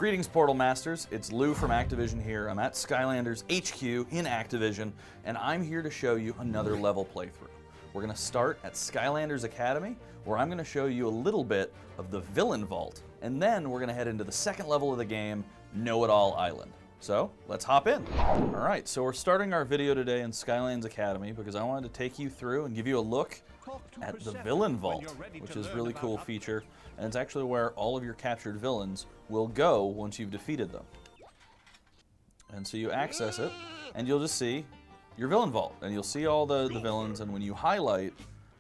Greetings, Portal Masters. It's Lou from Activision here. I'm at Skylanders HQ in Activision, and I'm here to show you another level playthrough. We're going to start at Skylanders Academy, where I'm going to show you a little bit of the Villain Vault, and then we're going to head into the second level of the game, KnowItAll Island. So, let's hop in. Alright, so we're starting our video today in Skylanders Academy because I wanted to take you through and give you a look at the Villain Vault, which is a really cool feature, and it's actually where all of your captured villains will go once you've defeated them. And so you access it, and you'll just see your Villain Vault, and you'll see all the villains, and when you highlight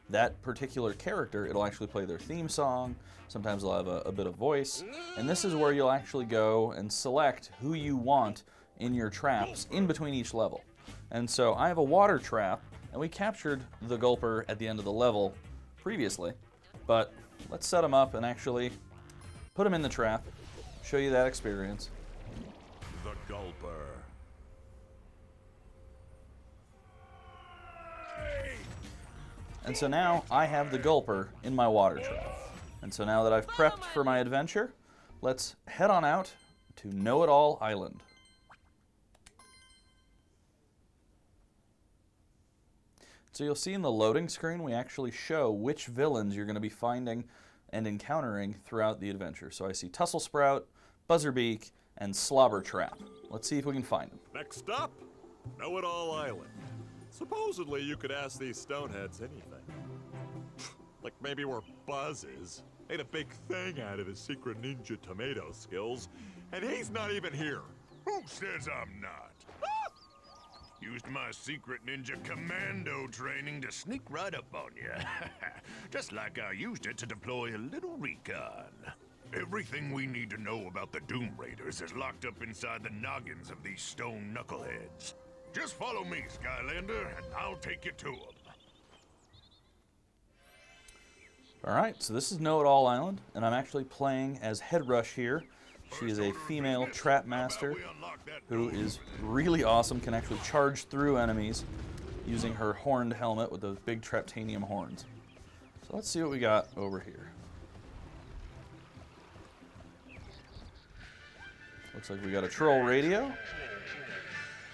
that particular character, it'll actually play their theme song. Sometimes they'll have a bit of voice, and this is where you'll actually go and select who you want in your traps in between each level. And so I have a water trap, and we captured the Gulper at the end of the level previously, but let's set him up and actually put him in the trap, show you that experience. The Gulper. And so now I have the Gulper in my water trap. And so now that I've prepped for my adventure, let's head on out to KnowItAll Island. So you'll see in the loading screen we actually show which villains you're going to be finding and encountering throughout the adventure. So I see Tussle Sprout, Beak, and Slobber Trap. Let's see if we can find them. Next up, KnowItAll Island. Supposedly you could ask these stoneheads anything. Like maybe where Buzz is. Made a big thing out of his secret ninja tomato skills, and he's not even here. Who says I'm not? Used my secret ninja commando training to sneak right up on you. Just like I used it to deploy a little recon. Everything we need to know about the Doom Raiders is locked up inside the noggins of these stone knuckleheads. Just follow me, Skylander, and I'll take you to them. Alright, so this is KnowItAll Island, and I'm actually playing as Headrush here. She is a female trap master who is really awesome, can actually charge through enemies using her horned helmet with those big Traptanium horns. So let's see what we got over here. Looks like we got a troll radio.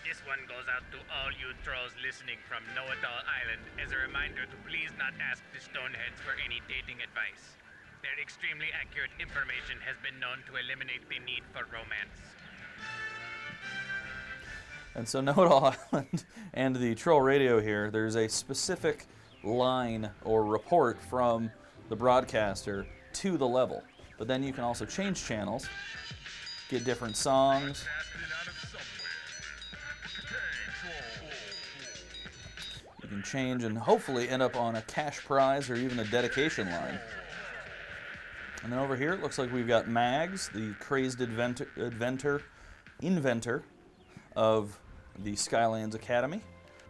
This one goes out to all you trolls listening from KnowItAll Island as a reminder to please not ask the Stoneheads for any dating advice. Their extremely accurate information has been known to eliminate the need for romance. And so KnowItAll Island and the troll radio here, there's a specific line or report from the broadcaster to the level. But then you can also change channels, get different songs. You can change and hopefully end up on a cash prize or even a dedication line. And then over here it looks like we've got Mags, the crazed inventor of the Skylands Academy.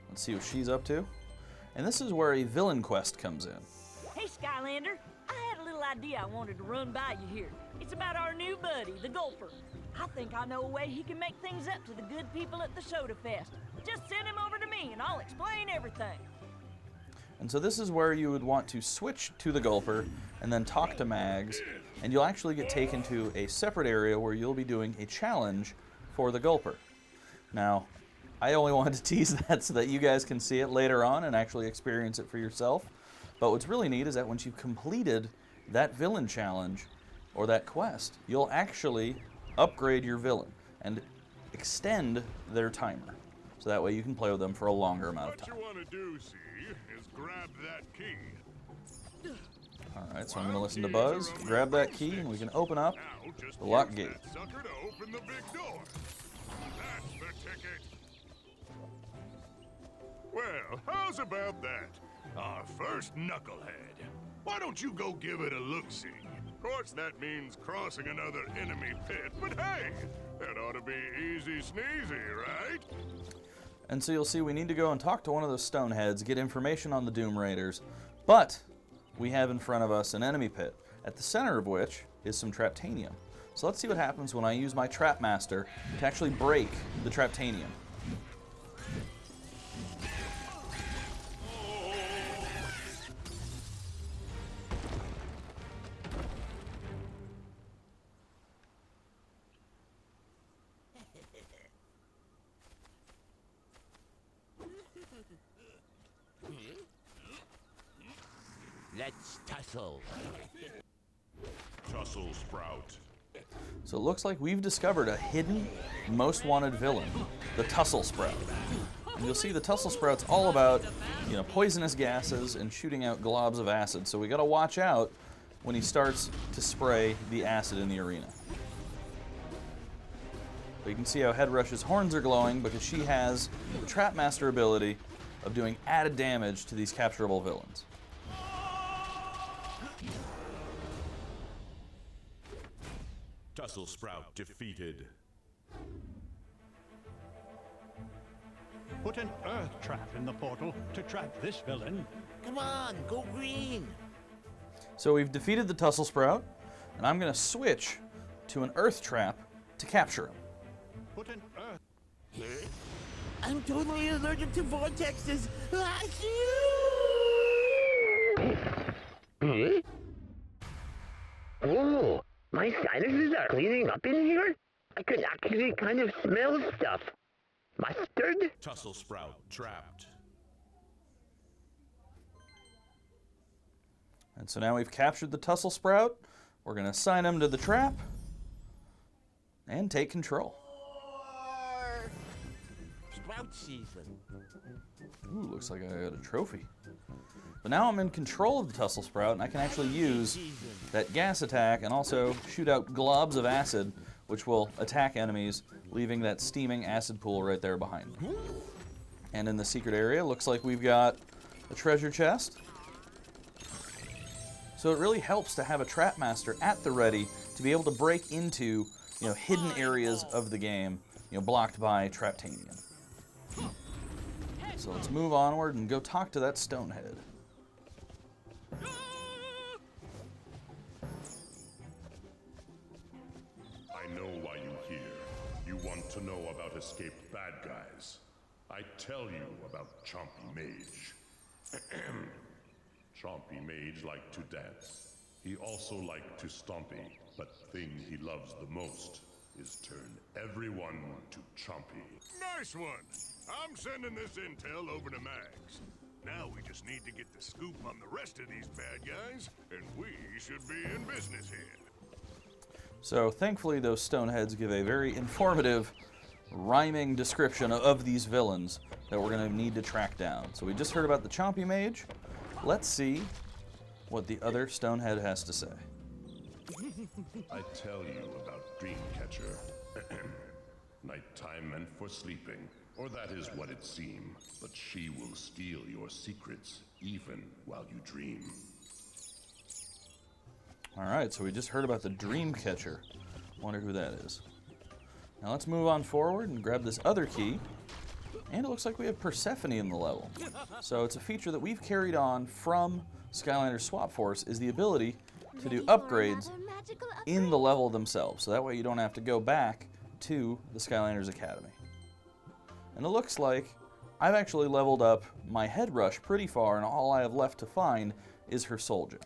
Let's see what she's up to. And this is where a villain quest comes in. Hey Skylander, I had a little idea I wanted to run by you here. It's about our new buddy, the Gulper. I think I know a way he can make things up to the good people at the Soda Fest. Just send him over to me and I'll explain everything. And so this is where you would want to switch to the Gulper and then talk to Mags, and you'll actually get taken to a separate area where you'll be doing a challenge for the Gulper. Now, I only wanted to tease that so that you guys can see it later on and actually experience it for yourself. But what's really neat is that once you've completed that villain challenge or that quest, you'll actually upgrade your villain and extend their timer. So that way you can play with them for a longer amount of time. What you want to do, see, is grab that key. Alright, so I'm going to listen to Buzz, grab that key, and we can open up the lock gate. That sucker to open the big door. That's the ticket. Well, how's about that? Our first knucklehead. Why don't you go give it a look-see? Of course that means crossing another enemy pit, but hey, that ought to be easy sneezy, right? And so you'll see we need to go and talk to one of those stoneheads, get information on the Doom Raiders, but we have in front of us an enemy pit, at the center of which is some Traptanium. So let's see what happens when I use my Trap Master to actually break the Traptanium. Let's tussle. Tussle Sprout. So it looks like we've discovered a hidden, most wanted villain, the Tussle Sprout. And you'll see the Tussle Sprout's all about, poisonous gases and shooting out globs of acid. So we gotta watch out when he starts to spray the acid in the arena. But you can see how Headrush's horns are glowing because she has the Trapmaster ability of doing added damage to these capturable villains. Tussle Sprout defeated. Put an earth trap in the portal to trap this villain. Come on, go green. So we've defeated the Tussle Sprout, and I'm going to switch to an earth trap to capture him. Put an earth... I'm totally allergic to vortexes. Oh, my sinuses are cleaning up in here? I can actually kind of smell stuff. Mustard? Tussle Sprout trapped. And so now we've captured the Tussle Sprout. We're going to assign him to the trap and take control. Sprout season. Ooh, looks like I got a trophy. But now I'm in control of the Tussle Sprout, and I can actually use that gas attack and also shoot out globs of acid, which will attack enemies, leaving that steaming acid pool right there behind me. And in the secret area, looks like we've got a treasure chest. So it really helps to have a Trapmaster at the ready to be able to break into, hidden areas of the game, blocked by Traptanium. So let's move onward and go talk to that Stonehead. I know why you're here. You want to know about escaped bad guys. I tell you about Chompy Mage. Chompy Mage liked to dance. He also liked to stompy, but thing he loves the most is turn everyone to Chompy. Nice one! I'm sending this intel over to Mags. Now we just need to get the scoop on the rest of these bad guys, and we should be in business here. So thankfully those Stoneheads give a very informative, rhyming description of these villains that we're going to need to track down. So we just heard about the Chompy Mage. Let's see what the other Stonehead has to say. I tell you about Dreamcatcher. Nighttime meant for sleeping, or that is what it seems. But she will steal your secrets, even while you dream. Alright, so we just heard about the Dreamcatcher. Wonder who that is. Now let's move on forward and grab this other key. And it looks like we have Persephone in the level. So it's a feature that we've carried on from Skylanders Swap Force, is the ability to do upgrades in the level themselves. So that way you don't have to go back to the Skylanders Academy. And it looks like I've actually leveled up my Headrush pretty far, and all I have left to find is her Soul Gem.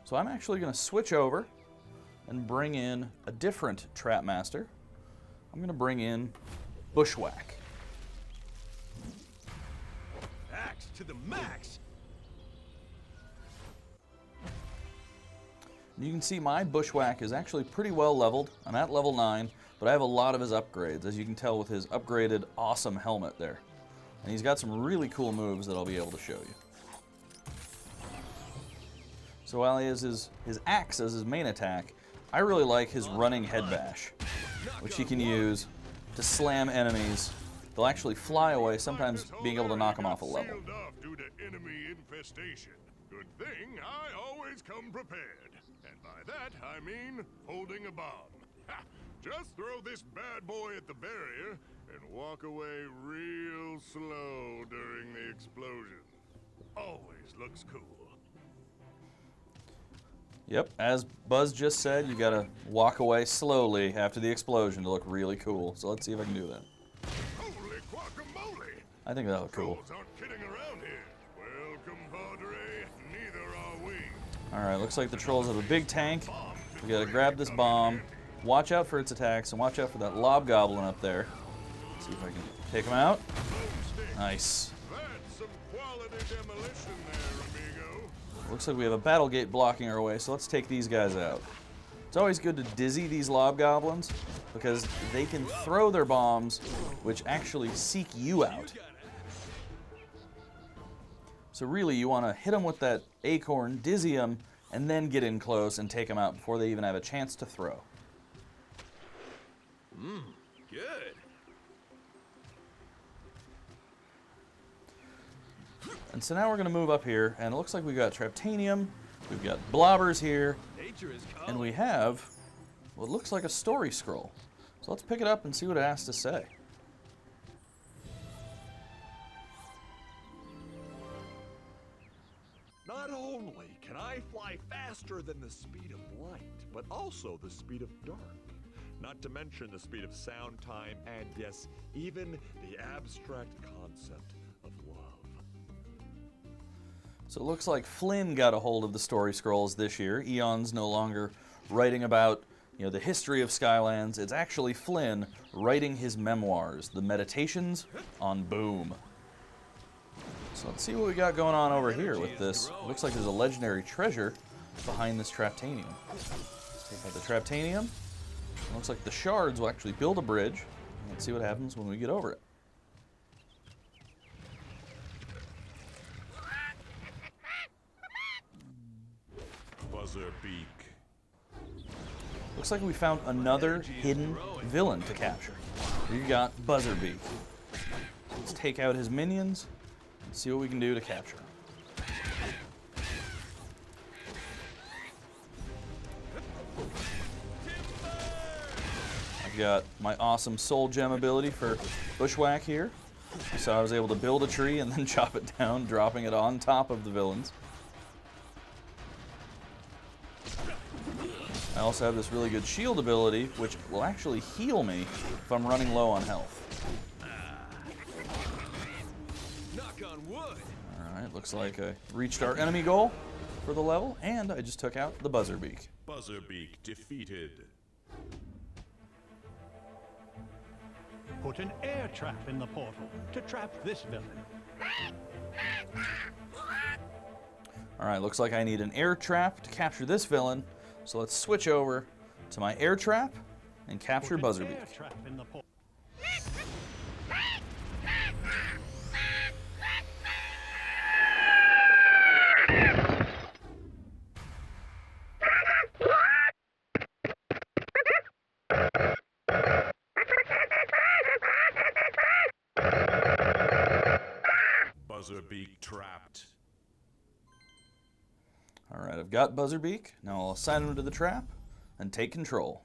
So I'm actually going to switch over and bring in a different Trapmaster. I'm going to bring in Bushwhack. Axe to the max! You can see my Bushwhack is actually pretty well leveled. I'm at level 9, but I have a lot of his upgrades, as you can tell with his upgraded awesome helmet there. And he's got some really cool moves that I'll be able to show you. So while he has his axe as his main attack, I really like his running head bash, which he can use to slam enemies. They'll actually fly away, sometimes being able to knock them off a level. Sealed off due to enemy infestation. Good thing I always come prepared. And by that, I mean holding a bomb. Ha! Just throw this bad boy at the barrier and walk away real slow during the explosion. Always looks cool. Yep, as Buzz just said, you gotta walk away slowly after the explosion to look really cool. So let's see if I can do that. Holy guacamole! I think that'll look cool. Trolls aren't kidding around here. Well, compadre, neither are we. Alright, looks like the trolls have a big tank. We gotta grab this bomb, watch out for its attacks, and watch out for that Lobgoblin up there. Let's see if I can take him out. Nice. That's some quality demolition there, Looks like we have a battle gate blocking our way, so let's take these guys out. It's always good to dizzy these lob goblins because they can throw their bombs, which actually seek you out. So really, you want to hit them with that acorn, dizzy them, and then get in close and take them out before they even have a chance to throw. Good. And so now we're going to move up here, and it looks like we've got Traptanium, we've got blobbers here, Nature is calling. and we have what looks like a story scroll. So let's pick it up and see what it has to say. Not only can I fly faster than the speed of light, but also the speed of dark. Not to mention the speed of sound, time, and yes, even the abstract concept of love. So it looks like Flynn got a hold of the story scrolls this year. Eon's no longer writing about, the history of Skylands. It's actually Flynn writing his memoirs, the Meditations on Boom. So let's see what we got going on over here with this. Looks like there's a legendary treasure behind this Traptanium. Let's take out the Traptanium. Looks like the shards will actually build a bridge. Let's see what happens when we get over it. Buzzer Beak. Looks like we found another hidden villain to capture. We've got Buzzerbeak. Let's take out his minions and see what we can do to capture him. I've got my awesome soul gem ability for Bushwhack here. So I was able to build a tree and then chop it down, dropping it on top of the villains. I also have this really good shield ability, which will actually heal me if I'm running low on health. Knock on wood. Alright, looks like I reached our enemy goal for the level, and I just took out the Buzzerbeak. Buzzerbeak defeated. Put an air trap in the portal to trap this villain. Alright, looks like I need an air trap to capture this villain, so let's switch over to my air trap and capture Put an Buzzerbeak. air trap in the portal. Buzzerbeak trapped. Alright, I've got Buzzerbeak. Now I'll assign him to the trap and take control.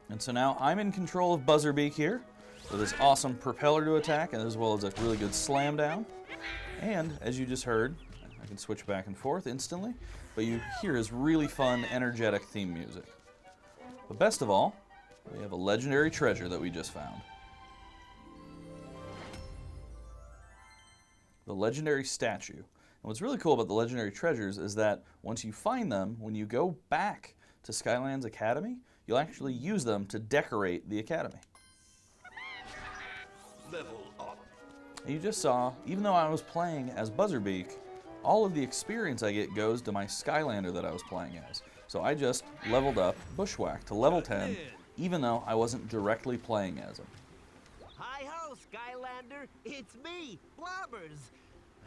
And so now I'm in control of Buzzerbeak here with this awesome propeller to attack, as well as a really good slam down. And as you just heard, I can switch back and forth instantly, but you hear his really fun, energetic theme music. But best of all, we have a legendary treasure that we just found. The legendary statue. And what's really cool about the legendary treasures is that once you find them, when you go back to Skylands Academy, you'll actually use them to decorate the academy. Level up. And you just saw, even though I was playing as Buzzerbeak, all of the experience I get goes to my Skylander that I was playing as. So I just leveled up Bushwhack to level 10, even though I wasn't directly playing as him. Hi-ho, Skylander! It's me, Blobbers!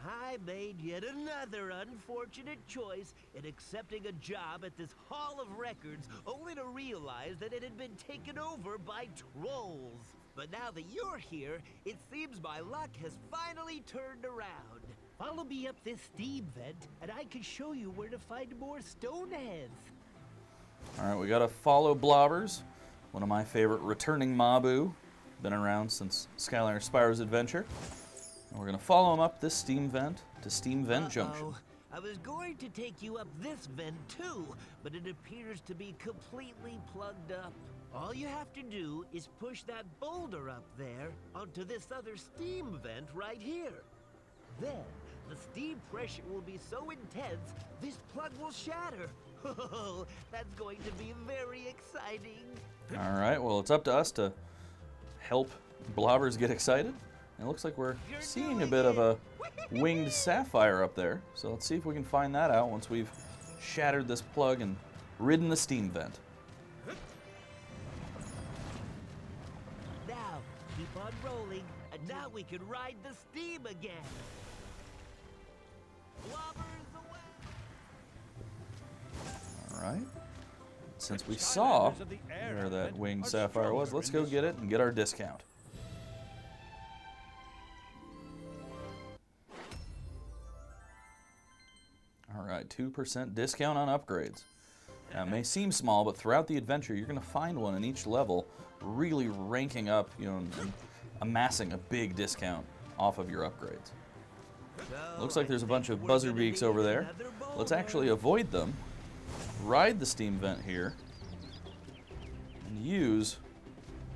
I made yet another unfortunate choice in accepting a job at this Hall of Records, only to realize that it had been taken over by trolls. But now that you're here, it seems my luck has finally turned around. Follow me up this steam vent, and I can show you where to find more stoneheads. Alright, we gotta follow Blobbers, one of my favorite returning Mabu. Been around since Skylanders Spyro's Adventure. And we're gonna follow him up this steam vent to Steam Vent Junction. I was going to take you up this vent too, but it appears to be completely plugged up. All you have to do is push that boulder up there onto this other steam vent right here. Then, the steam pressure will be so intense, this plug will shatter. Oh, that's going to be very exciting. Alright, well it's up to us to help Blobbers get excited. And it looks like we're seeing a bit of a winged sapphire up there. So let's see if we can find that out once we've shattered this plug and ridden the steam vent. Now, keep on rolling, and now we can ride the steam again. Blobbers away! All right. Since we saw where that winged sapphire was, let's go get it and get our discount. All right, 2% discount on upgrades. Now, it may seem small, but throughout the adventure, you're going to find one in each level, really ranking up, and amassing a big discount off of your upgrades. Looks like there's a bunch of buzzer beaks over there. Let's actually avoid them, ride the steam vent here, and use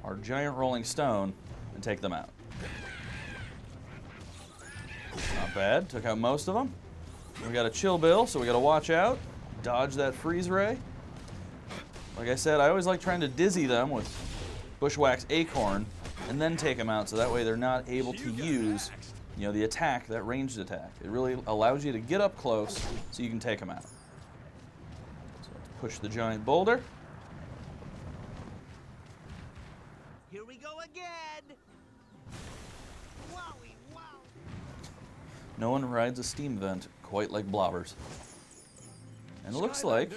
our giant rolling stone and take them out. Not bad, took out most of them. We got a chill bill, so we got to watch out. Dodge that freeze ray. Like I said, I always like trying to dizzy them with Bushwhack's acorn and then take them out, so that way they're not able to use, the attack, that ranged attack. It really allows you to get up close so you can take them out. So let's push the giant boulder. Here we go again! Wowie, wow! No one rides a steam vent quite like Blobbers. And it looks like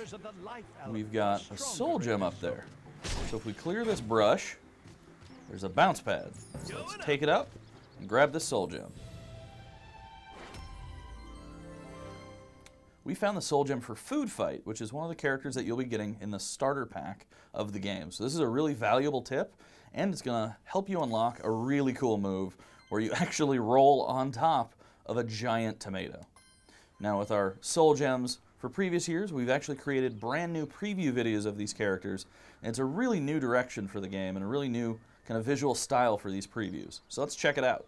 we've got a soul gem up there. So if we clear this brush, there's a bounce pad. So let's take it up and grab this soul gem. We found the soul gem for Food Fight, which is one of the characters that you'll be getting in the starter pack of the game. So this is a really valuable tip, and it's going to help you unlock a really cool move where you actually roll on top of a giant tomato. Now with our soul gems for previous years, we've actually created brand new preview videos of these characters, and it's a really new direction for the game and a really new kind of visual style for these previews. So let's check it out.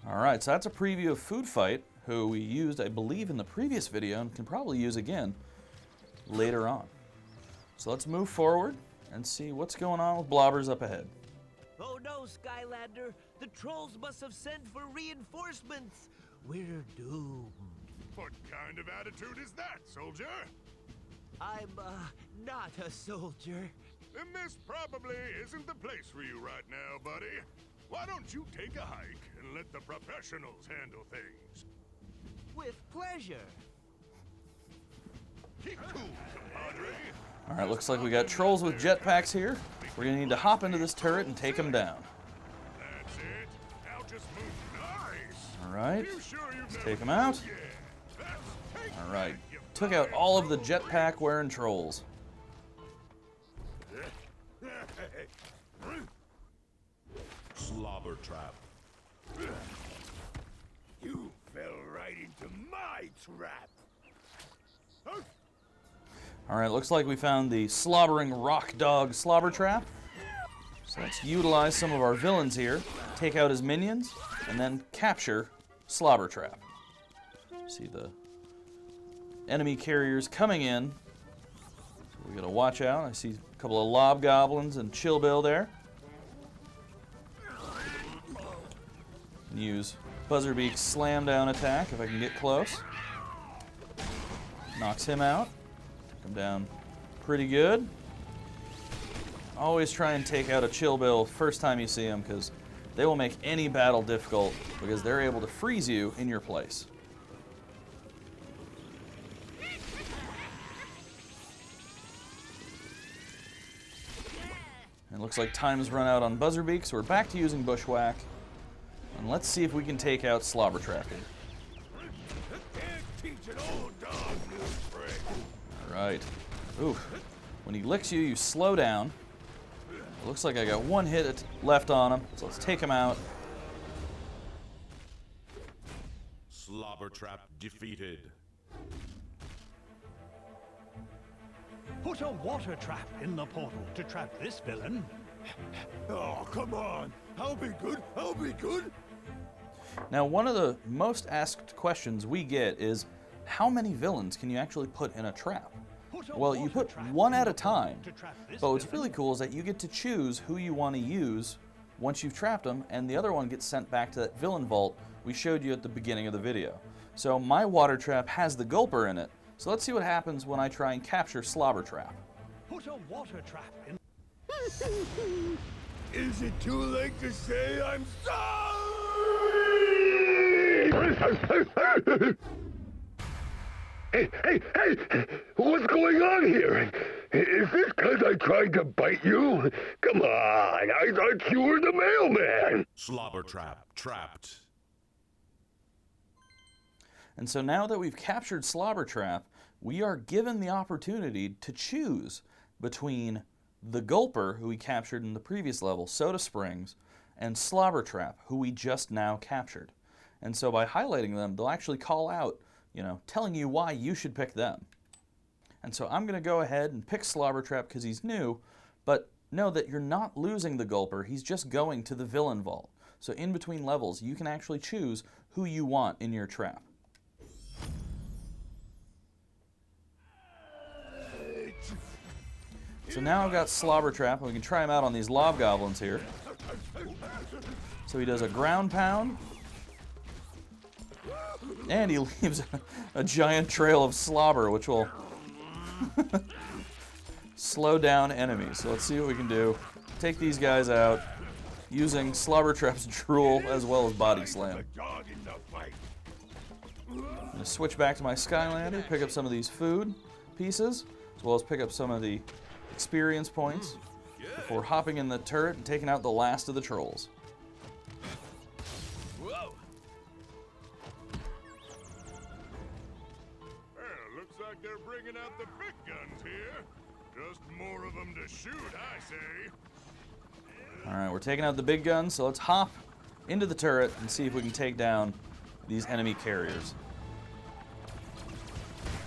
Alright, so that's a preview of Food Fight, who we used, I believe, in the previous video and can probably use again later on. So let's move forward and see what's going on with Blobbers up ahead. Oh no, Skylander! The trolls must have sent for reinforcements! We're doomed. What kind of attitude is that, soldier? I'm, not a soldier. Then this probably isn't the place for you right now, buddy. Why don't you take a hike and let the professionals handle things? With pleasure. Keep cool, compadre. Alright, looks like we got trolls with jetpacks here. We're going to need to hop into this turret and take them down. That's it. Now just move nice. Alright, You sure you let's know take them out. Yeah. That's take Alright, you took out all of the jetpack wearing trolls. Slobber Trap. You fell right into my trap. Alright, looks like we found the slobbering rock dog slobber trap. So let's utilize some of our villains here, take out his minions, and then capture Slobber Trap. See the enemy carriers coming in. So we gotta watch out. I see a couple of lob goblins and Chill Bill there. Use Buzzerbeak's slam down attack if I can get close. Knocks him out. Took him down pretty good. Always try and take out a Chill Bill first time you see them, because they will make any battle difficult because they're able to freeze you in your place. And it looks like time's run out on Buzzerbeak, so we're back to using Bushwhack. And let's see if we can take out Slobber Trap here. Alright. Ooh. When he licks you, you slow down. It looks like I got one hit left on him, so let's take him out. Slobber Trap defeated. Put a water trap in the portal to trap this villain. Oh, come on. I'll be good. I'll be good. Now, one of the most asked questions we get is, how many villains can you actually put in a trap? Well, you put one at a time, but what's really cool is that you get to choose who you want to use once you've trapped them, and the other one gets sent back to that villain vault we showed you at the beginning of the video. So my water trap has the gulper in it, so let's see what happens when I try and capture Slobber Trap. Put a water trap in. Is it too late to say I'm sorry? Hey, what's going on here? Is this because I tried to bite you? Come on, I thought you were the mailman. Slobber Trap trapped. And so now that we've captured Slobber Trap, we are given the opportunity to choose between the Gulper, who we captured in the previous level, Soda Springs, and Slobber Trap, who we just now captured. And so by highlighting them, they'll actually call out, telling you why you should pick them. And so I'm going to go ahead and pick Slobber Trap because he's new, but know that you're not losing the Gulper, he's just going to the villain vault. So in between levels, you can actually choose who you want in your trap. So now I've got Slobber Trap, and we can try him out on these Lobgoblins here. So he does a ground pound, and he leaves a giant trail of slobber, which will slow down enemies. So let's see what we can do. Take these guys out using Slobber Trap's drool as well as Body Slam. I'm going to switch back to my Skylander, pick up some of these food pieces, as well as pick up some of the experience points before hopping in the turret and taking out the last of the trolls. Whoa. Well, looks like they're bringing out the big guns here. Just more of them to shoot, I say. Alright, we're taking out the big guns, so let's hop into the turret and see if we can take down these enemy carriers.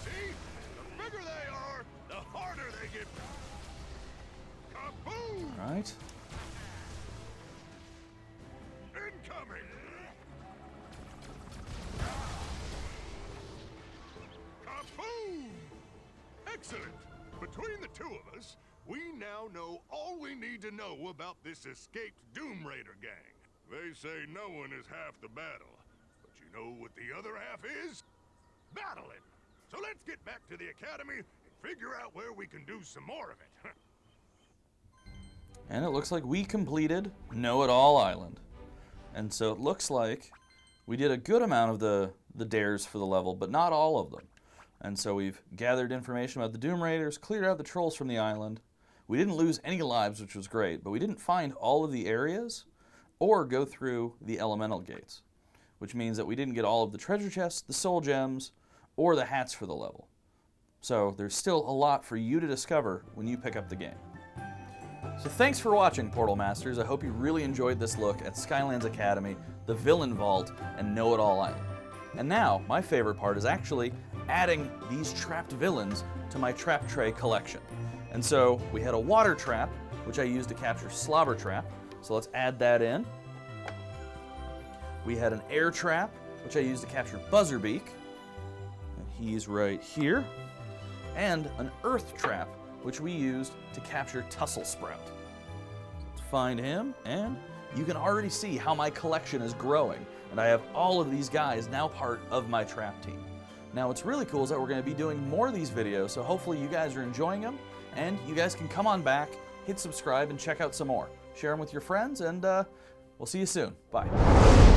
See? The bigger they are, the harder they get. Kaboom! Alright. Incoming! Kaboom! Excellent! Between the two of us, we now know all we need to know about this escaped Doom Raider gang. They say no one is half the battle, but you know what the other half is? Battling! So let's get back to the academy and figure out where we can do some more of it. And it looks like we completed KnowItAll Island. And so it looks like we did a good amount of the dares for the level, but not all of them. And so we've gathered information about the Doom Raiders, cleared out the trolls from the island. We didn't lose any lives, which was great, but we didn't find all of the areas or go through the elemental gates, which means that we didn't get all of the treasure chests, the soul gems, or the hats for the level. So there's still a lot for you to discover when you pick up the game. So thanks for watching, Portal Masters. I hope you really enjoyed this look at Skylands Academy, the Villain Vault, and KnowItAll Island. And now, my favorite part is actually adding these trapped villains to my trap tray collection. And so we had a water trap, which I used to capture Slobber Trap. So let's add that in. We had an air trap, which I used to capture Buzzerbeak. And he's right here. And an earth trap, which we used to capture Tussle Sprout. Let's find him, and you can already see how my collection is growing. And I have all of these guys now part of my trap team. Now what's really cool is that we're going to be doing more of these videos, so hopefully you guys are enjoying them, and you guys can come on back, hit subscribe, and check out some more. Share them with your friends, and we'll see you soon. Bye.